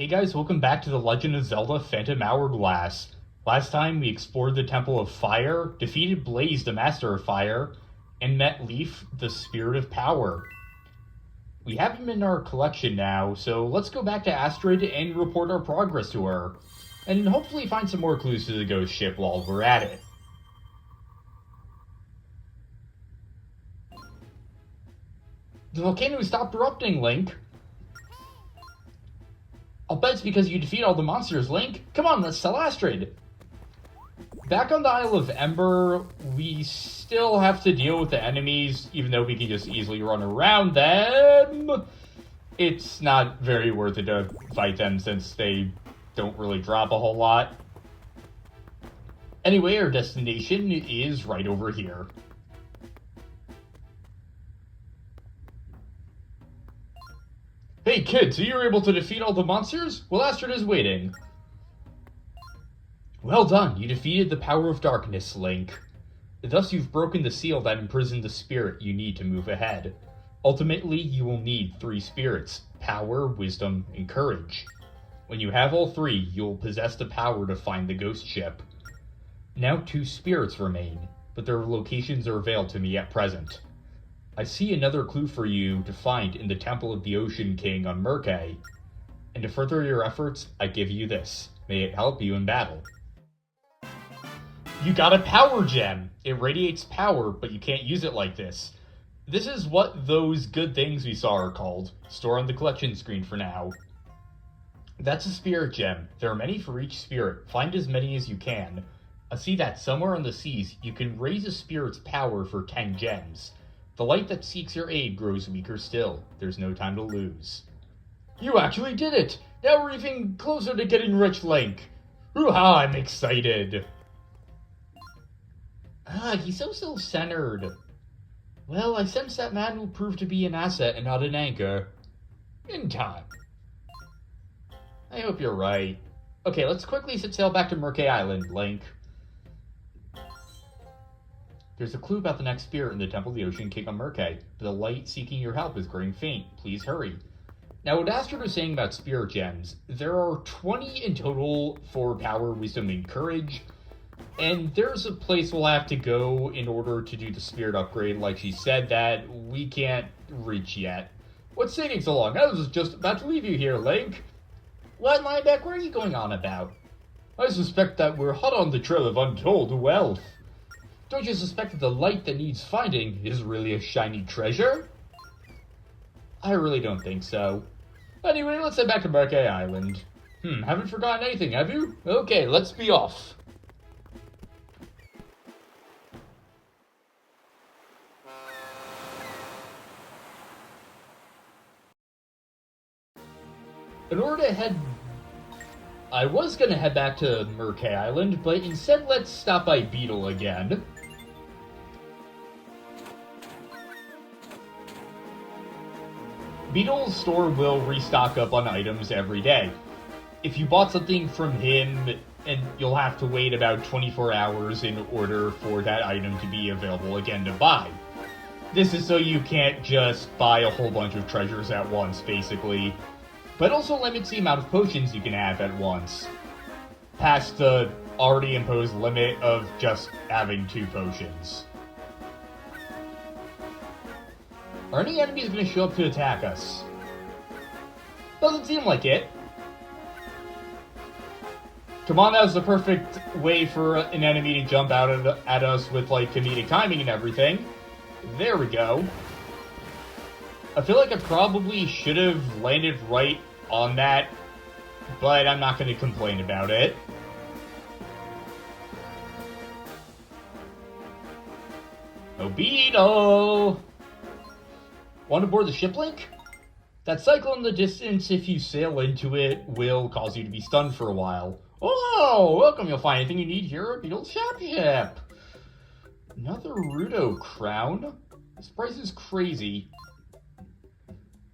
Hey guys, welcome back to The Legend of Zelda Phantom Hourglass. Last time we explored the Temple of Fire, defeated Blaze, the Master of Fire, and met Leaf, the Spirit of Power. We have him in our collection now, so let's go back to Astrid and report our progress to her. And hopefully find some more clues to the ghost ship while we're at it. The volcano stopped erupting, Link. I'll bet it's because you defeat all the monsters, Link. Come on, let's tell Astrid. Back on the Isle of Ember, we still have to deal with the enemies, even though we can just easily run around them. It's not very worth it to fight them since they don't really drop a whole lot. Anyway, our destination is right over here. Hey kid, so you were able to defeat all the monsters? Well, Astrid is waiting. Well done, you defeated the power of darkness, Link. Thus you've broken the seal that imprisoned the spirit you need to move ahead. Ultimately, you will need 3 spirits: power, wisdom, and courage. When you have all 3, you will possess the power to find the ghost ship. Now 2 spirits remain, but their locations are veiled to me at present. I see another clue for you to find in the Temple of the Ocean King on Merkay. And to further your efforts, I give you this. May it help you in battle. You got a power gem! It radiates power, but you can't use it like this. This is what those good things we saw are called. Store on the collection screen for now. That's a spirit gem. There are many for each spirit. Find as many as you can. I see that somewhere on the seas, you can raise a spirit's power for 10 gems. The light that seeks your aid grows weaker still. There's no time to lose. You actually did it! Now we're even closer to getting rich, Link! Hoo-ha, I'm excited! He's so self-centered. Well, I sense that man will prove to be an asset and not an anchor. In time. I hope you're right. Okay, let's quickly set sail back to Merkay Island, Link. There's a clue about the next spirit in the Temple of the Ocean King on Merkay, but the light seeking your help is growing faint. Please hurry. Now, what Astrid was saying about spirit gems, there are 20 in total for power, wisdom, and courage, and there's a place we'll have to go in order to do the spirit upgrade, like she said, that we can't reach yet. What's taking so long? I was just about to leave you here, Link. What, Lineback? What are you going on about? I suspect that we're hot on the trail of untold wealth. Don't you suspect that the light that needs finding is really a shiny treasure? I really don't think so. Anyway, let's head back to Merkay Island. Haven't forgotten anything, have you? Okay, let's be off. In order to head... I was gonna head back to Merkay Island, but instead let's stop by Beetle again. Beetle's store will restock up on items every day. If you bought something from him, and you'll have to wait about 24 hours in order for that item to be available again to buy. This is so you can't just buy a whole bunch of treasures at once, basically, but also limits the amount of potions you can have at once, past the already imposed limit of just having 2 potions. Are any enemies going to show up to attack us? Doesn't seem like it. Come on, that was the perfect way for an enemy to jump out at us with, like, comedic timing and everything. There we go. I feel like I probably should have landed right on that, but I'm not going to complain about it. Oh, Beetle! Want to board the ship, Link? That cycle in the distance, if you sail into it, will cause you to be stunned for a while. Oh, welcome, you'll find anything you need here at Beetle's Ship. Another Rudo crown? This price is crazy.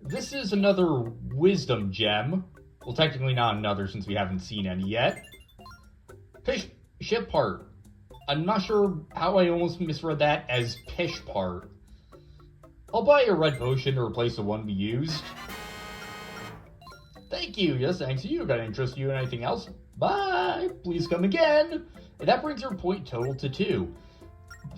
This is another wisdom gem. Well, technically not another since we haven't seen any yet. Ship part. I'm not sure how I almost misread that as pish part. I'll buy a red potion to replace the one we used. Thank Thank you. Yes, thanks to you. Got interest you in anything else? Bye. Please come again. And that brings your point total to 2.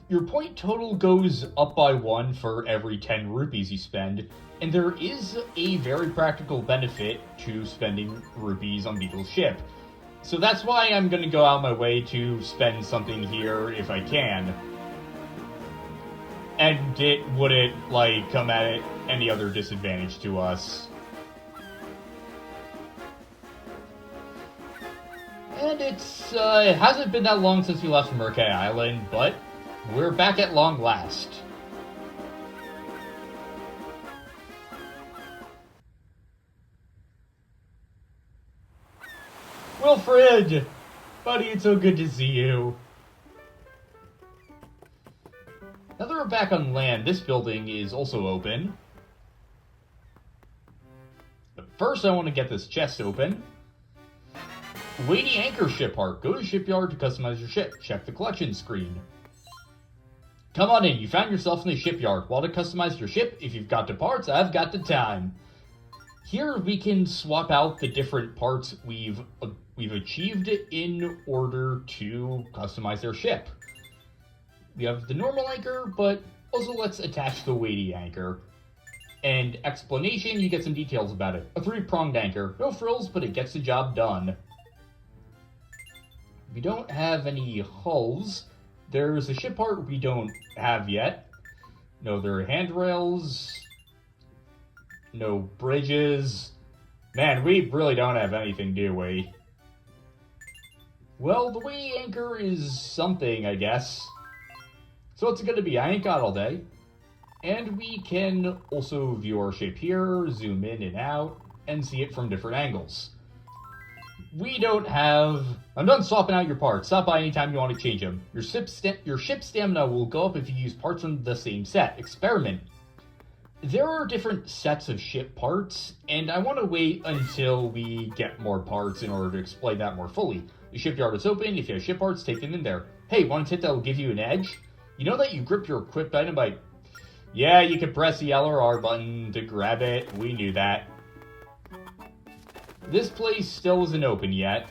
Your point total goes up by 1 for every 10 rupees you spend, and there is a very practical benefit to spending rupees on Beetle's ship. So that's why I'm going to go out my way to spend something here if I can. And it wouldn't, come at it any other disadvantage to us. And it hasn't been that long since we left Murkay Island, but we're back at long last. Wilfred! Buddy, it's so good to see you. Now that we're back on land, this building is also open. But first I want to get this chest open. Weighty anchor ship part. Go to shipyard to customize your ship. Check the collection screen. Come on in, you found yourself in the shipyard. While to customize your ship, if you've got the parts, I've got the time. Here we can swap out the different parts we've achieved in order to customize their ship. We have the normal anchor, but also let's attach the weighty anchor. And explanation, you get some details about it. A 3-pronged anchor. No frills, but it gets the job done. We don't have any hulls. There's a ship part we don't have yet. No, there are handrails. No bridges. Man, we really don't have anything, do we? Well, the weighty anchor is something, I guess. So what's it gonna be? I ain't got all day. And we can also view our ship here, zoom in and out, and see it from different angles. We don't have... I'm done swapping out your parts. Stop by anytime you want to change them. Your ship stamina will go up if you use parts from the same set. Experiment. There are different sets of ship parts, and I want to wait until we get more parts in order to explain that more fully. The shipyard is open. If you have ship parts, take them in there. Hey, want a tip that will give you an edge? You know that you grip your equipped item by... Yeah, you can press the L or R button to grab it. We knew that. This place still isn't open yet,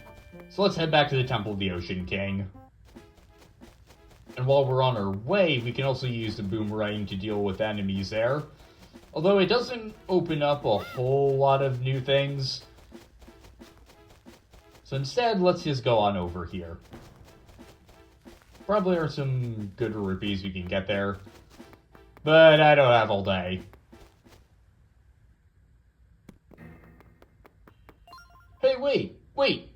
so let's head back to the Temple of the Ocean King. And while we're on our way, we can also use the boomerang to deal with enemies there. Although it doesn't open up a whole lot of new things. So instead, let's just go on over here. Probably are some good rupees we can get there. But I don't have all day. Hey, wait!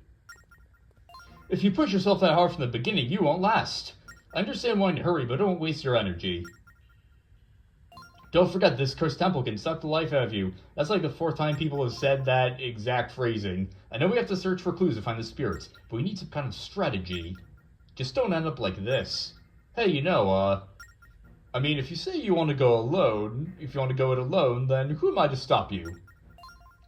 If you push yourself that hard from the beginning, you won't last. I understand wanting to hurry, but don't waste your energy. Don't forget, this cursed temple can suck the life out of you. That's like the 4th time people have said that exact phrasing. I know we have to search for clues to find the spirits, but we need some kind of strategy. Just don't end up like this. Hey, I mean, if you say you want to go alone, then who am I to stop you?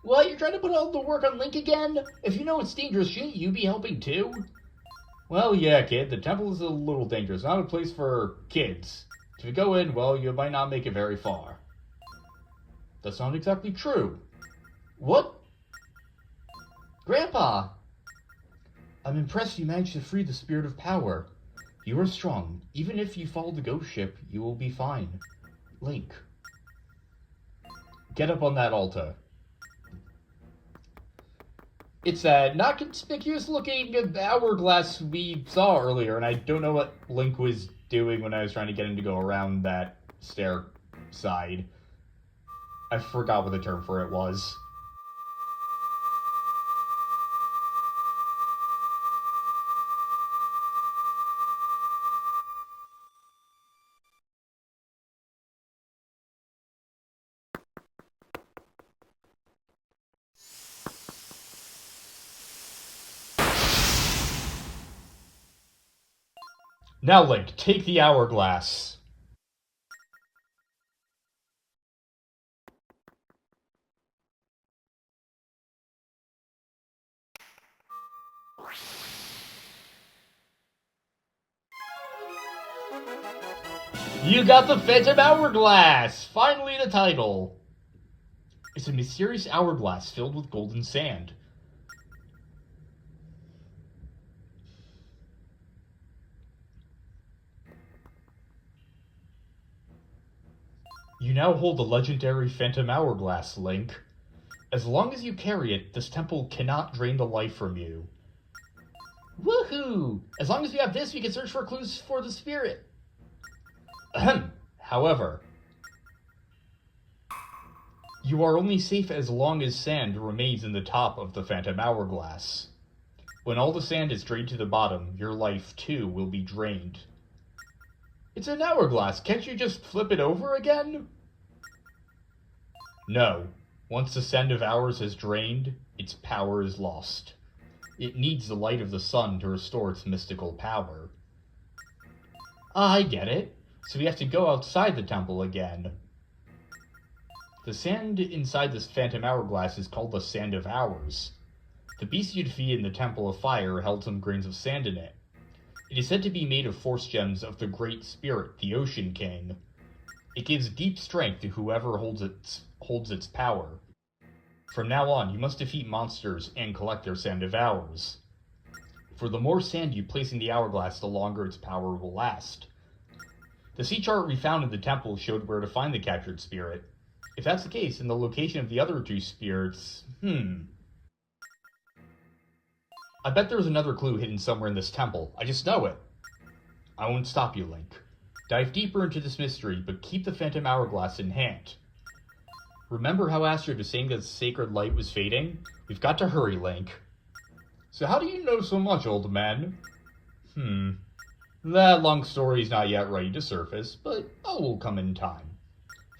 What, you're trying to put all the work on Link again? If you know it's dangerous, shouldn't you be helping too? Well, yeah, kid, the temple is a little dangerous, not a place for kids. If you go in, well, you might not make it very far. That's not exactly true. What? Grandpa! I'm impressed you managed to free the spirit of power. You are strong. Even if you follow the ghost ship, you will be fine. Link. Get up on that altar. It's that not conspicuous looking hourglass we saw earlier, and I don't know what Link was doing when I was trying to get him to go around that stair side. I forgot what the term for it was. Now, Link, take the hourglass. You got the Phantom Hourglass! Finally the title. It's a mysterious hourglass filled with golden sand. You now hold the legendary Phantom Hourglass, Link. As long as you carry it, this temple cannot drain the life from you. Woohoo! As long as we have this, we can search for clues for the spirit. Ahem. However, you are only safe as long as sand remains in the top of the Phantom Hourglass. When all the sand is drained to the bottom, your life, too, will be drained. It's an hourglass. Can't you just flip it over again? No. Once the sand of hours has drained, its power is lost. It needs the light of the sun to restore its mystical power. I get it. So we have to go outside the temple again. The sand inside this Phantom Hourglass is called the Sand of Hours. The beast you defeated in the Temple of Fire held some grains of sand in it. It is said to be made of force gems of the Great Spirit, the Ocean King. It gives deep strength to whoever holds its power. From now on, you must defeat monsters and collect their Sand of Hours. For the more sand you place in the hourglass, the longer its power will last. The sea chart we found in the temple showed where to find the captured spirit. If that's the case, then the location of the other two spirits... I bet there's another clue hidden somewhere in this temple. I just know it. I won't stop you, Link. Dive deeper into this mystery, but keep the Phantom Hourglass in hand. Remember how Astrid was saying that the sacred light was fading? We've got to hurry, Link. So how do you know so much, old man? That long story's not yet ready to surface, but all will come in time.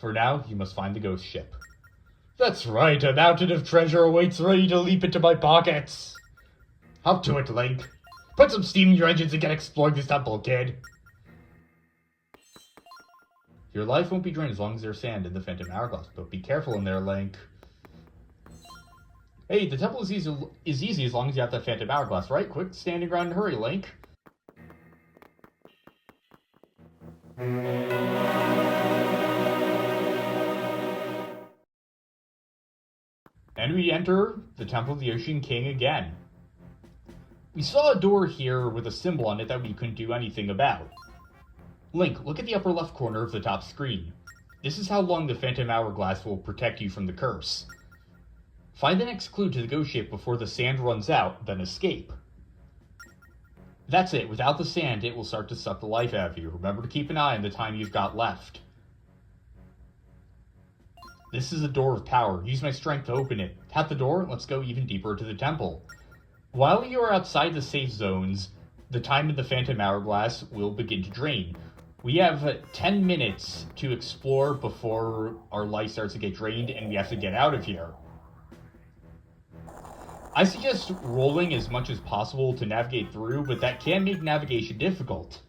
For now, you must find the ghost ship. That's right, a mountain of treasure awaits ready to leap into my pockets. Up to it, Link. Put some steam in your engines and get exploring this temple, kid. Your life won't be drained as long as there's sand in the Phantom Hourglass, but be careful in there, Link. Hey, the temple is easy as long as you have that Phantom Hourglass, right? Quick, standing around and hurry, Link. And we enter the Temple of the Ocean King again. We saw a door here with a symbol on it that we couldn't do anything about. Link, look at the upper left corner of the top screen. This is how long the Phantom Hourglass will protect you from the curse. Find the next clue to the ghost ship before the sand runs out, then escape. That's it. Without the sand, it will start to suck the life out of you. Remember to keep an eye on the time you've got left. This is a door of power. Use my strength to open it. Tap the door, and let's go even deeper into the temple. While you are outside the safe zones, the time in the Phantom Hourglass will begin to drain. We have 10 minutes to explore before our life starts to get drained, and we have to get out of here. I suggest rolling as much as possible to navigate through, but that can make navigation difficult.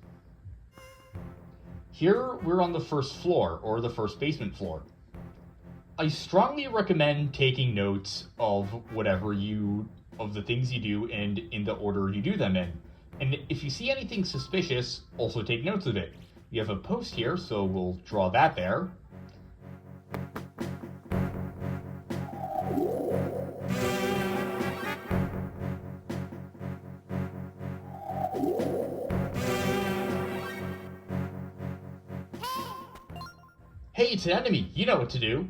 Here, we're on the first floor, or the first basement floor. I strongly recommend taking notes of of the things you do and in the order you do them in. And if you see anything suspicious, also take notes of it. We have a post here, so we'll draw that there. Hey, it's an enemy. You know what to do.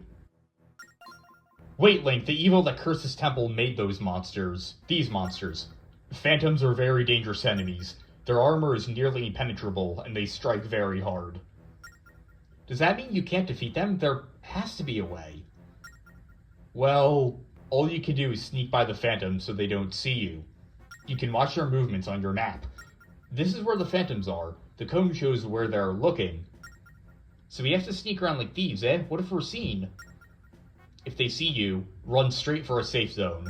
Wait, Link, the evil that cursed this temple made those monsters. These monsters. Phantoms are very dangerous enemies. Their armor is nearly impenetrable, and they strike very hard. Does that mean you can't defeat them? There has to be a way. Well, all you can do is sneak by the Phantoms so they don't see you. You can watch their movements on your map. This is where the Phantoms are. The cone shows where they're looking. So we have to sneak around like thieves, eh? What if we're seen? If they see you, run straight for a safe zone.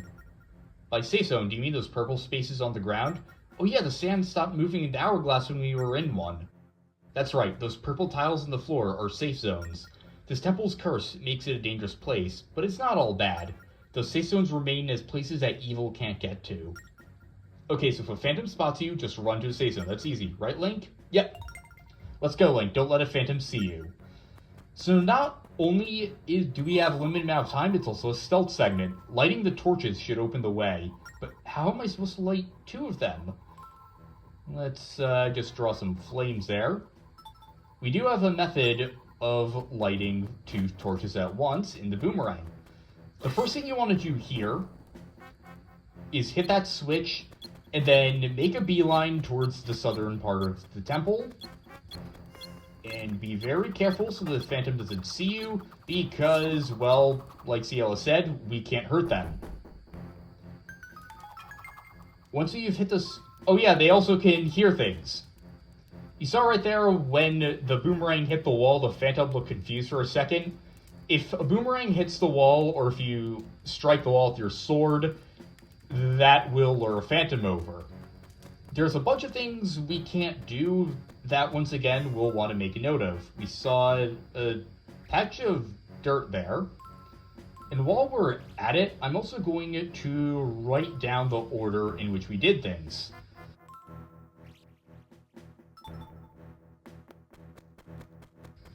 By safe zone, do you mean those purple spaces on the ground? Oh yeah, the sand stopped moving in the hourglass when we were in one. That's right, those purple tiles on the floor are safe zones. This temple's curse makes it a dangerous place, but it's not all bad. Those safe zones remain as places that evil can't get to. Okay, so if a phantom spots you, just run to a safe zone. That's easy, right, Link? Yep. Let's go, Link. Don't let a phantom see you. So Do we have a limited amount of time? It's also a stealth segment. Lighting the torches should open the way. But how am I supposed to light two of them? Let's just draw some flames there. We do have a method of lighting two torches at once in the boomerang. The first thing you want to do here is hit that switch and then make a beeline towards the southern part of the temple. And be very careful so the Phantom doesn't see you, because, well, like Ciela said, we can't hurt them. Once you've hit this... Oh yeah, they also can hear things. You saw right there when the boomerang hit the wall, the Phantom looked confused for a second. If a boomerang hits the wall, or if you strike the wall with your sword, that will lure a Phantom over. There's a bunch of things we can't do that, once again, we'll want to make a note of. We saw a patch of dirt there. And while we're at it, I'm also going to write down the order in which we did things.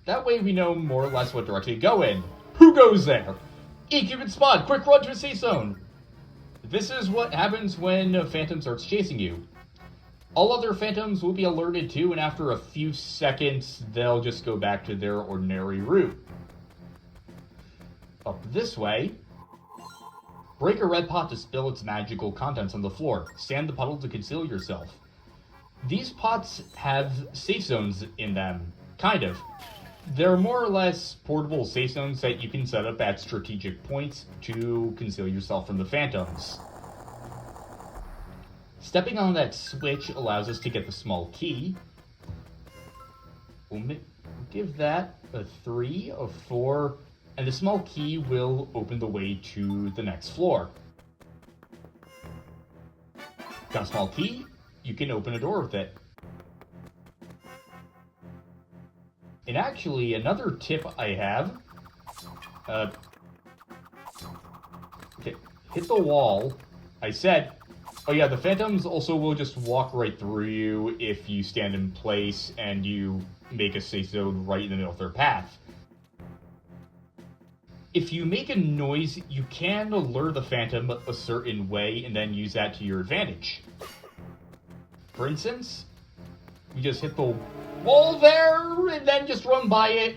That way we know more or less what direction to go in. Who goes there? E-Cupid Spot, quick run to a safe zone! This is what happens when a Phantom starts chasing you. All other Phantoms will be alerted too, and after a few seconds, they'll just go back to their ordinary route. Up this way. Break a red pot to spill its magical contents on the floor. Stand the puddle to conceal yourself. These pots have safe zones in them. Kind of. They're more or less portable safe zones that you can set up at strategic points to conceal yourself from the Phantoms. Stepping on that switch allows us to get the small key. We'll give that a 3, a 4, and the small key will open the way to the next floor. Got a small key? You can open a door with it. And actually, another tip I have, okay, hit the wall. I said, oh yeah, the Phantoms also will just walk right through you if you stand in place and you make a safe zone right in the middle of their path. If you make a noise, you can lure the Phantom a certain way and then use that to your advantage. For instance, you just hit the wall there and then just run by it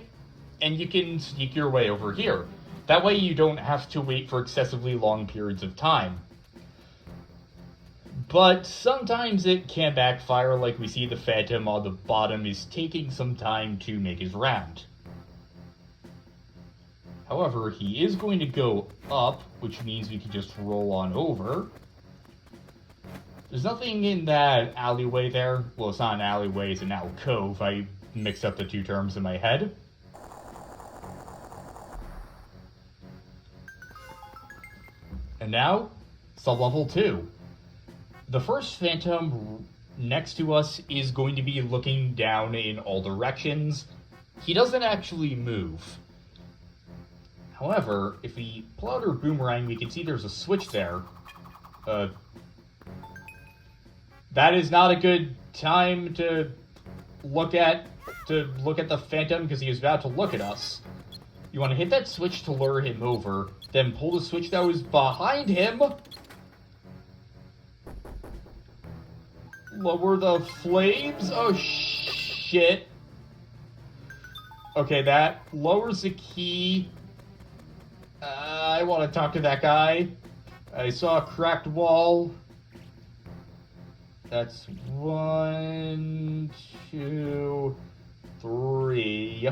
and you can sneak your way over here. That way you don't have to wait for excessively long periods of time. But sometimes it can backfire, like we see the Phantom on the bottom is taking some time to make his round. However, he is going to go up, which means we can just roll on over. There's nothing in that alleyway there. Well, it's not an alleyway, it's an alcove. I mixed up the two terms in my head. And now, sub-level 2. The first Phantom next to us is going to be looking down in all directions. He doesn't actually move. However, if we pull out our boomerang, we can see there's a switch there. That is not a good time to look at the Phantom because he is about to look at us. You want to hit that switch to lure him over, then pull the switch that was behind him. Lower the flames. Oh shit. Okay, that lowers the key. I want to talk to that guy. I saw a cracked wall. That's 1, 2, 3.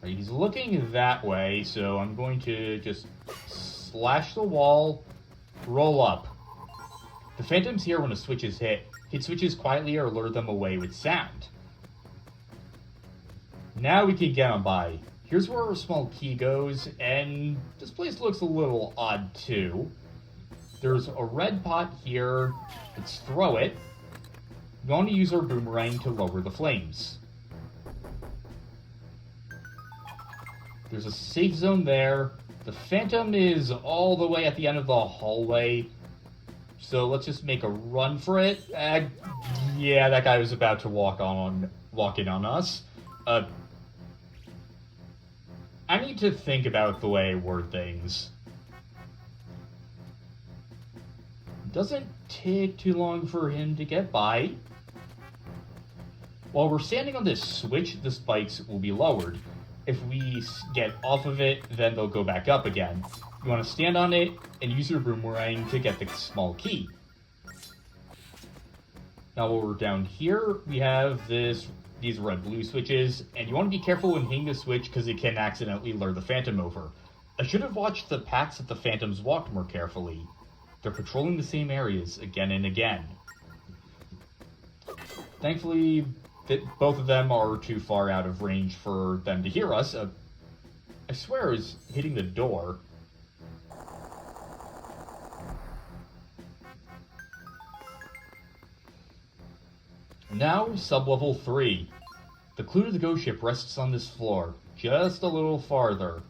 He's looking that way, so I'm going to just slash the wall, roll up. The Phantom's here when a switch is hit. Hit switches quietly or lure them away with sound. Now we can get on by. Here's where our small key goes, and this place looks a little odd too. There's a red pot here. Let's throw it. We want to use our boomerang to lower the flames. There's a safe zone there. The Phantom is all the way at the end of the hallway. So let's just make a run for it. Yeah, that guy was about to walk in on us. I need to think about the way I word things. Doesn't take too long for him to get by. While we're standing on this switch, the spikes will be lowered. If we get off of it, then they'll go back up again. You want to stand on it and use your boomerang to get the small key. Now while we're down here, we have these red-blue switches, and you want to be careful when hitting the switch because it can accidentally lure the Phantom over. I should have watched the paths that the Phantoms walked more carefully. They're patrolling the same areas again and again. Thankfully, both of them are too far out of range for them to hear us. I swear I was hitting the door. Now, sub-level 3. The clue to the ghost ship rests on this floor, just a little farther.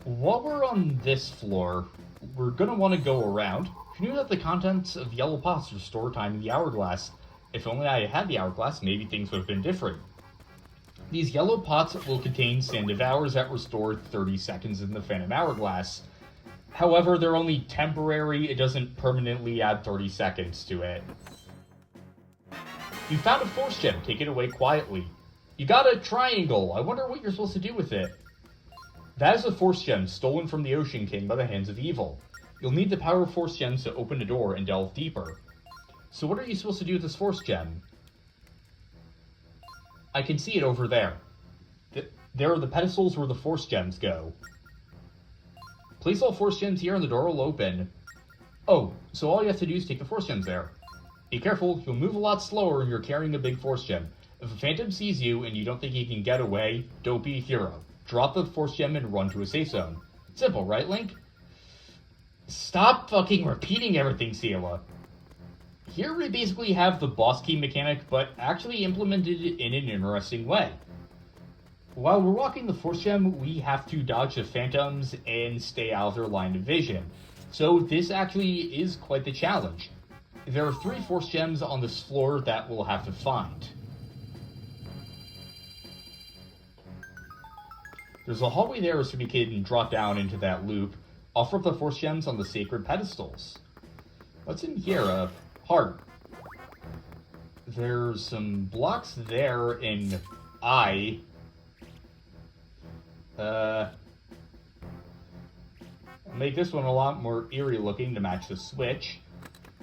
While we're on this floor, we're gonna want to go around. Who knew that the contents of yellow pots restore time in the Hourglass? If only I had the Hourglass, maybe things would have been different. These yellow pots will contain sand devours that restore 30 seconds in the Phantom Hourglass. However, they're only temporary, it doesn't permanently add 30 seconds to it. You found a force gem, take it away quietly. You got a triangle, I wonder what you're supposed to do with it. That is a force gem stolen from the Ocean King by the hands of evil. You'll need the power of force gems to open the door and delve deeper. So what are you supposed to do with this force gem? I can see it over there. There are the pedestals where the force gems go. Place all force gems here and the door will open. Oh, so all you have to do is take the force gems there. Be careful, you'll move a lot slower when you're carrying a big force gem. If a Phantom sees you and you don't think he can get away, don't be a hero. Drop the force gem and run to a safe zone. Simple, right, Link? Stop fucking repeating everything, Ciela. Here we basically have the boss key mechanic, but actually implemented in an interesting way. While we're walking the force gem, we have to dodge the Phantoms and stay out of their line of vision. So this actually is quite the challenge. There are 3 force gems on this floor that we'll have to find. There's a hallway there so we can drop down into that loop, offer up the force gems on the sacred pedestals. What's in here? Heart. There's some blocks there in I. I'll make this one a lot more eerie looking to match the switch.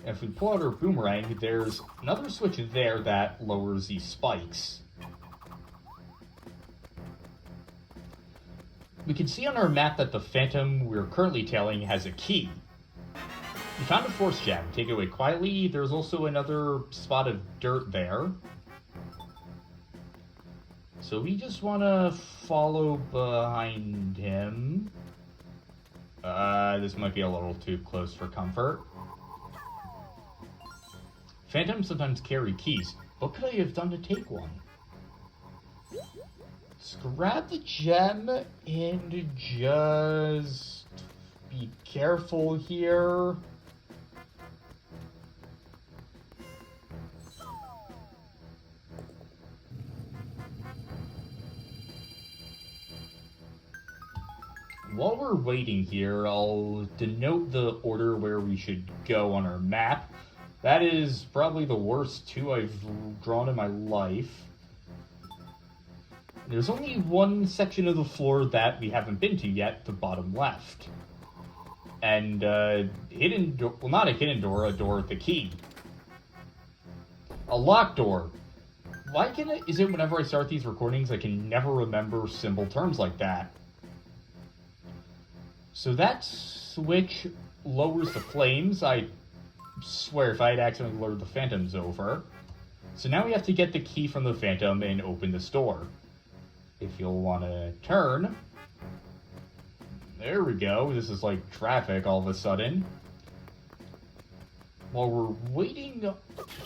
If we pull out our boomerang, there's another switch there that lowers these spikes. We can see on our map that the Phantom we're currently tailing has a key. We found a force gem. Take it away quietly. There's also another spot of dirt there. So we just want to follow behind him. This might be a little too close for comfort. Phantoms sometimes carry keys. What could I have done to take one? Just grab the gem and just be careful here. While we're waiting here, I'll denote the order where we should go on our map. That is probably the worst 2 I've drawn in my life. There's only one section of the floor that we haven't been to yet, the bottom left. And, hidden door, well, not a hidden door, a door with the key. A locked door. Why is it whenever I start these recordings, I can never remember simple terms like that? So that switch lowers the flames. I swear if I had accidentally lured the Phantoms over. So now we have to get the key from the Phantom and open this door. If you'll want to turn. There we go. This is like traffic all of a sudden. While we're waiting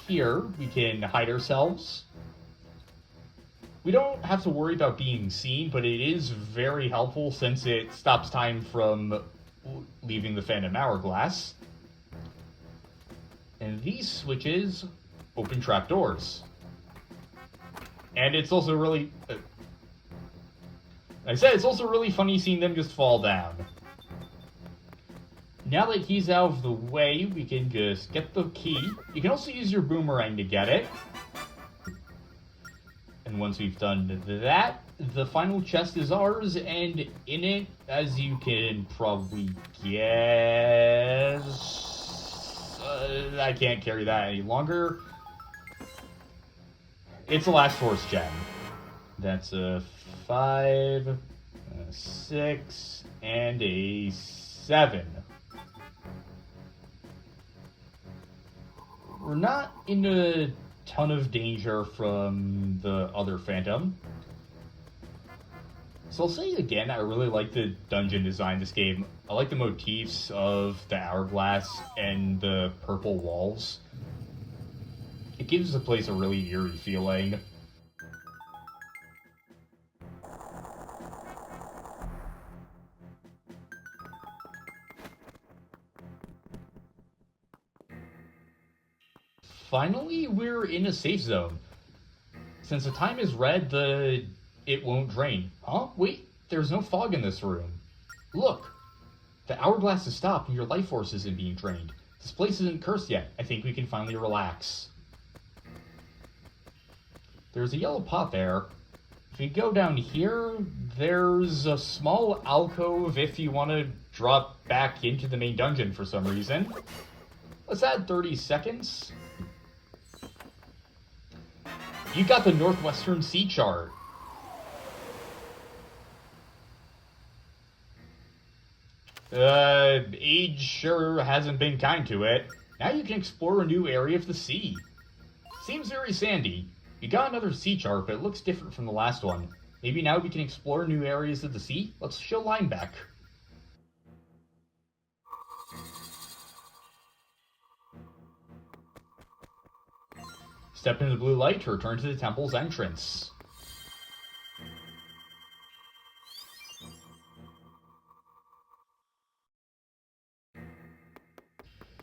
here, we can hide ourselves. We don't have to worry about being seen, but it is very helpful since it stops time from leaving the Phantom Hourglass. And these switches open trapdoors. And it's also really... I said it's also really funny seeing them just fall down. Now that he's out of the way, we can just get the key. You can also use your boomerang to get it. And once we've done that, the final chest is ours, and in it, as you can probably guess... I can't carry that any longer. It's a last force gem. That's a 5, a 6, and a 7. We're not in a ton of danger from the other Phantom. So I'll say it again, I really like the dungeon design in this game. I like the motifs of the hourglass and the purple walls. It gives the place a really eerie feeling. Finally, we're in a safe zone. Since the time is red, it won't drain. Huh? Wait, there's no fog in this room. Look! The hourglass has stopped and your life force isn't being drained. This place isn't cursed yet. I think we can finally relax. There's a yellow pot there. If you go down here, there's a small alcove if you want to drop back into the main dungeon for some reason. Let's add 30 seconds. You got the Northwestern Sea chart. Age sure hasn't been kind to it. Now you can explore a new area of the sea. Seems very sandy. You got another sea chart, but it looks different from the last one. Maybe now we can explore new areas of the sea? Let's show Lineback. Step into the blue light to return to the temple's entrance.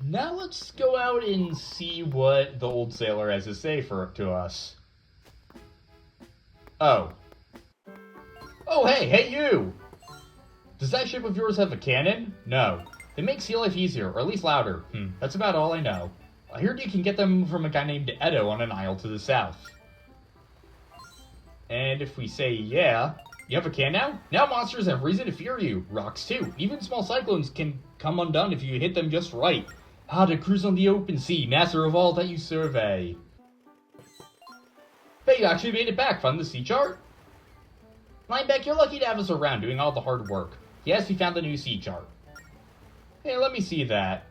Now let's go out and see what the old sailor has to say to us. Oh. Oh, hey you! Does that ship of yours have a cannon? No. It makes sea life easier, or at least louder. That's about all I know. I heard you can get them from a guy named Edo on an isle to the south. And if we say yeah... You have a can now? Now monsters have reason to fear you. Rocks too. Even small cyclones can come undone if you hit them just right. Ah, to cruise on the open sea, master of all that you survey. Hey, you actually made it back. Found the sea chart? Lineback, you're lucky to have us around doing all the hard work. Yes, we found the new sea chart. Hey, let me see that.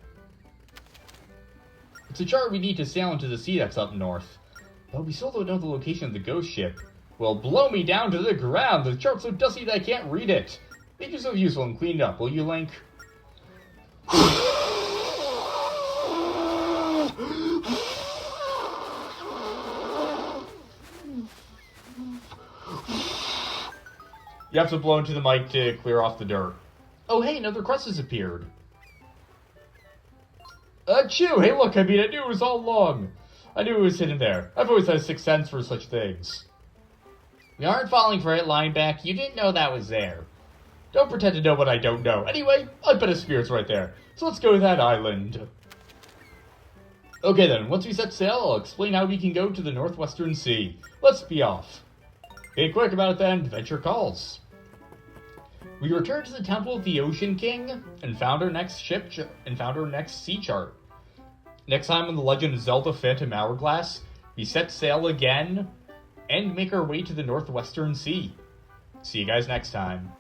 It's a chart we need to sail into the sea that's up north. But we still don't know the location of the ghost ship. Well, blow me down to the ground. The chart's so dusty that I can't read it. Make yourself useful and clean it up, will you, Link? You have to blow into the mic to clear off the dirt. Oh, hey, another crust has appeared. Achoo! Hey, look, I knew it was all along. I knew it was hidden there. I've always had a sixth sense for such things. We aren't falling for it, Lineback. You didn't know that was there. Don't pretend to know what I don't know. Anyway, I bet a spirit's right there. So let's go to that island. Okay then, once we set sail, I'll explain how we can go to the Northwestern Sea. Let's be off. Be quick about it then, adventure calls. We returned to the Temple of the Ocean King and found our next sea chart. Next time on The Legend of Zelda Phantom Hourglass, we set sail again and make our way to the Northwestern Sea. See you guys next time.